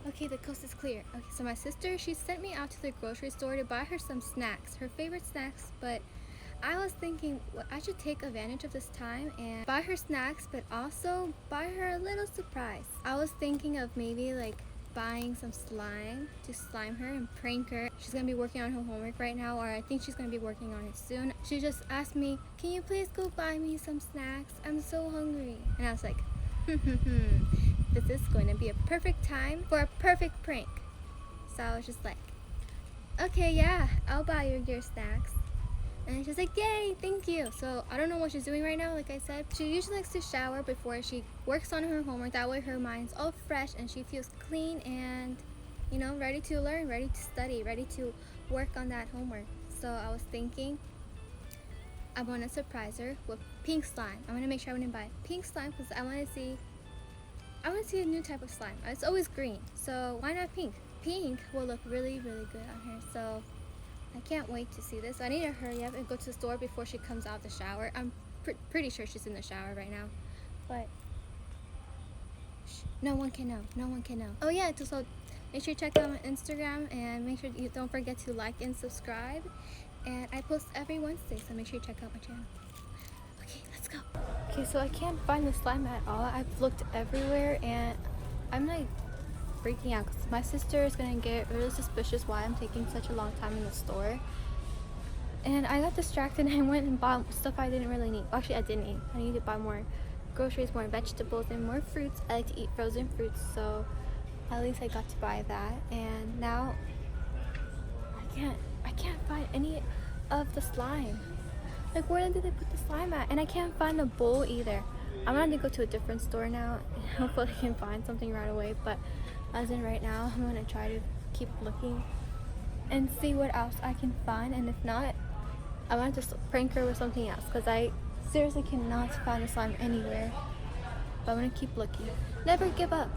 Okay, the coast is clear. Okay, so my sister, she sent me out to the grocery store to buy her some snacks, her favorite snacks, but I was thinking I should take advantage of this time and buy her snacks, but also buy her a little surprise. I was thinking of maybe like buying some slime to slime her and prank her. She's gonna be working on her homework right now, or I think she's gonna be working on it soon. She just asked me, can you please go buy me some snacks? I'm so hungry. And I was like, this is going to be a perfect time for a perfect prank. So I was just like, okay, yeah, I'll buy you your snacks. And she's like, yay, thank you. So I don't know what she's doing right now. Like I said, she usually likes to shower before she works on her homework. That way her mind's all fresh and she feels clean and, you know, ready to learn, ready to study, ready to work on that homework. So I was thinking I want to surprise her with pink slime. I'm going to make sure I want to buy pink slime because I want to see a new type of slime. It's always green, so why not pink? Pink will look really, really good on her. So I can't wait to see this. I need to hurry up and go to the store before she comes out of the shower. I'm pretty sure she's in the shower right now, but no one can know. No one can know. Oh yeah, so make sure you check out my Instagram and make sure you don't forget to like and subscribe. And I post every Wednesday, so make sure you check out my channel. Okay, let's go. Okay, so I can't find the slime at all. I've looked everywhere and I'm like freaking out because my sister is gonna get really suspicious why I'm taking such a long time in the store. And I got distracted and I went and bought stuff I didn't really need. Actually, I didn't eat. I need to buy more groceries, more vegetables, and more fruits. I like to eat frozen fruits, so at least I got to buy that. And now I can't find any of the slime. Like, where did they put the slime at? And I can't find the bowl either. I'm gonna go to a different store now and hopefully I can find something right away, but as in right now, I'm gonna try to keep looking and see what else I can find, and if not, I want to just prank her with something else because I seriously cannot find the slime anywhere. But I'm gonna keep looking. Never give up.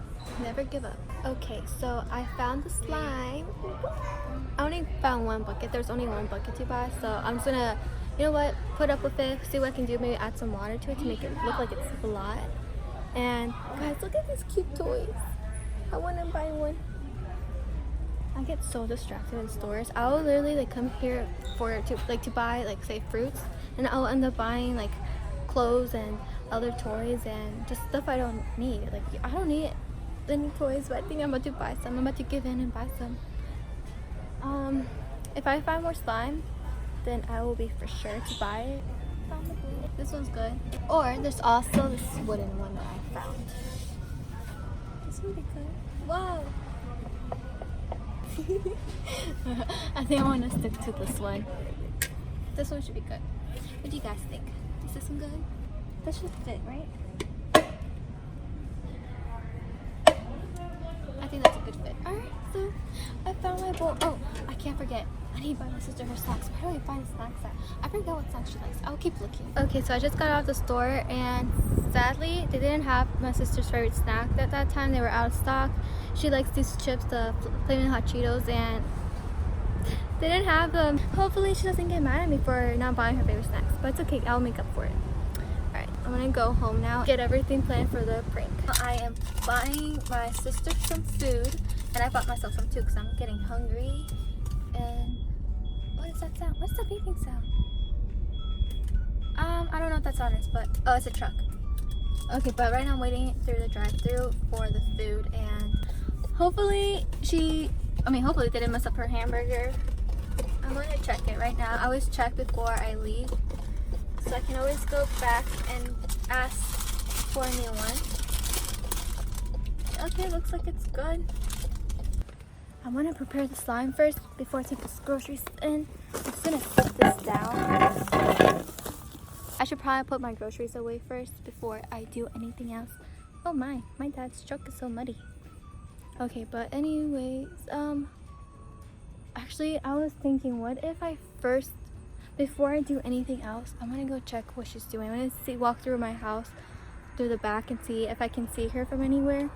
Never give up. Okay, so I found the slime. I only found one bucket. There's only one bucket to buy, so I'm just gonna, you know what, put up with it, see what I can do, maybe add some water to it to make it look like it's blood. And guys, look at these cute toys. I want to buy one. I get so distracted in stores. I'll literally like come here to buy like say fruits, and I'll end up buying like clothes and other toys and just stuff I don't need. Like, I don't need any toys, but I think I'm about to buy some. I'm about to give in and buy some. If I find more slime, then I will be for sure to buy it. This one's good. Or there's also this wooden one that I found. This would be good. Wow. I think I want to stick to this one. This one should be good. What do you guys think? Is this one good? This should fit, right? I think that's a good fit. Alright, so I found my bowl. Oh, I can't forget. I need to buy my sister her snacks. Where do I find snacks at? I forgot what snacks she likes. I'll keep looking. Okay, so I just got out of the store and sadly they didn't have my sister's favorite snack at that time. They were out of stock. She likes these chips, the Flamin' Hot Cheetos, and they didn't have them. Hopefully she doesn't get mad at me for not buying her favorite snacks, but it's okay. I'll make up for it. Alright, I'm gonna go home now, get everything planned for the prank. I am buying my sister some food, and I bought myself some too because I'm getting hungry. And what is that sound? What's the beeping sound? I don't know what that sound is, but oh, it's a truck. Okay, but right now I'm waiting through the drive-thru for the food, and hopefully hopefully they didn't mess up her hamburger. I'm gonna check it right now. I always check before I leave, so I can always go back and ask for a new one. Okay, looks like it's good. I want to prepare the slime first before I take the groceries in. I'm just gonna set this down. I should probably put my groceries away first before I do anything else. Oh my dad's truck is so muddy. Okay, but anyways, actually I was thinking, what if I first, before I do anything else, I'm gonna go check what she's doing. I'm gonna walk through my house, through the back, and see if I can see her from anywhere.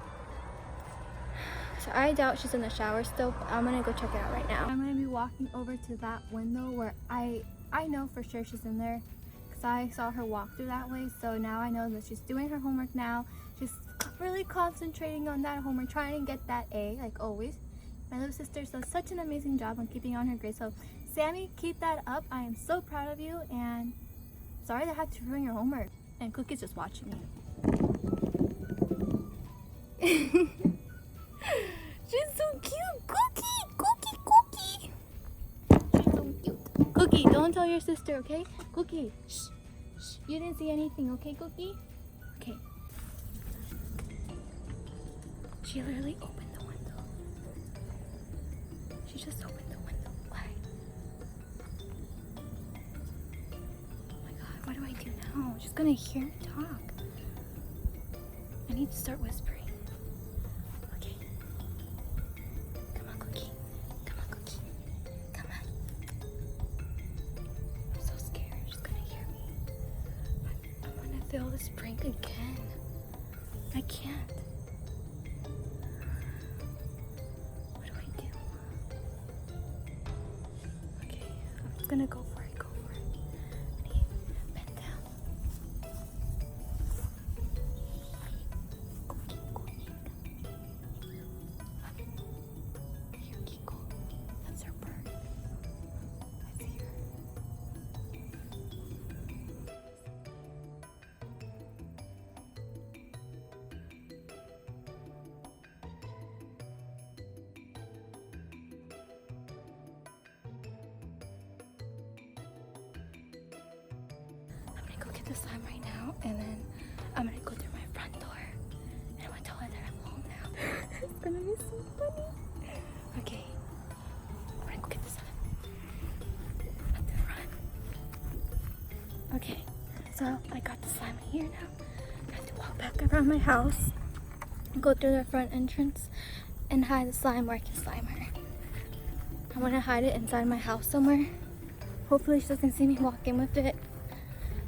So I doubt she's in the shower still, but I'm gonna go check it out right now. I'm gonna be walking over to that window where I know for sure she's in there because I saw her walk through that way. So now I know that she's doing her homework now. She's really concentrating on that homework, trying to get that A, like always. My little sister does such an amazing job on keeping on her grades. So, Sammy, keep that up. I am so proud of you, and sorry that I had to ruin your homework. And Cookie's just watching me. She's so cute, Cookie! Cookie, Cookie! She's so cute. Cookie, don't tell your sister, okay? Cookie, shh, shh. You didn't see anything, okay, Cookie? Okay. She literally opened the window. She just opened the window. Why? Oh my god, what do I do now? She's gonna hear me talk. I need to start whispering. Okay. Come on, Cookie. Come on, Cookie. Come on. I'm so scared. She's gonna hear me. I'm gonna fail this prank again. I can't. What do I do? Okay, I'm just gonna go for it. Go for it. I need bend down. Here, Kiko. That's her bird. I see her. I'm gonna go get the slime right now, and then I'm gonna go through my front door, and I'm gonna tell her that I'm home now. It's gonna be so funny. Okay, I'm gonna go get the slime at the front. Okay, so I got the slime here now. I have to walk back around my house, go through the front entrance, and hide the slime where I can slime her. I want to hide it inside my house somewhere. Hopefully she doesn't see me walking with it.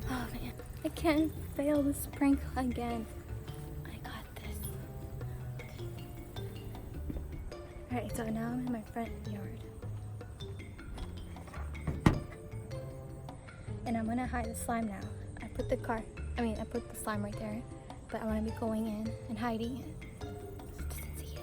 Oh man, I can't fail this prank again. I got this. Alright, so now I'm in my front yard. And I'm gonna hide the slime now. I put the slime right there, but I wanna be going in and hiding it. So it doesn't see it.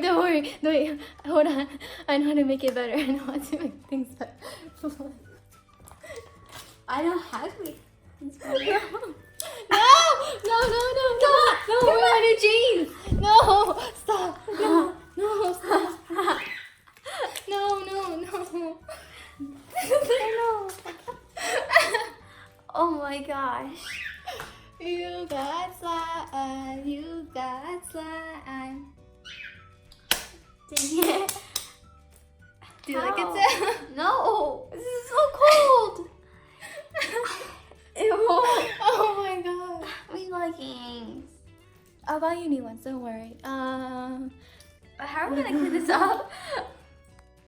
Don't worry. Wait, hold on. I know how to make it better. I know how to make things better. I know how to make things better. No! We're out of jeans. No! Stop! No! Stop! No! Oh my gosh. You got slime. Dang it. Do you like it too? No! This is so cold! Ew. Oh my god. My leggings. I'll buy you new ones, don't worry. How are we gonna clean this up?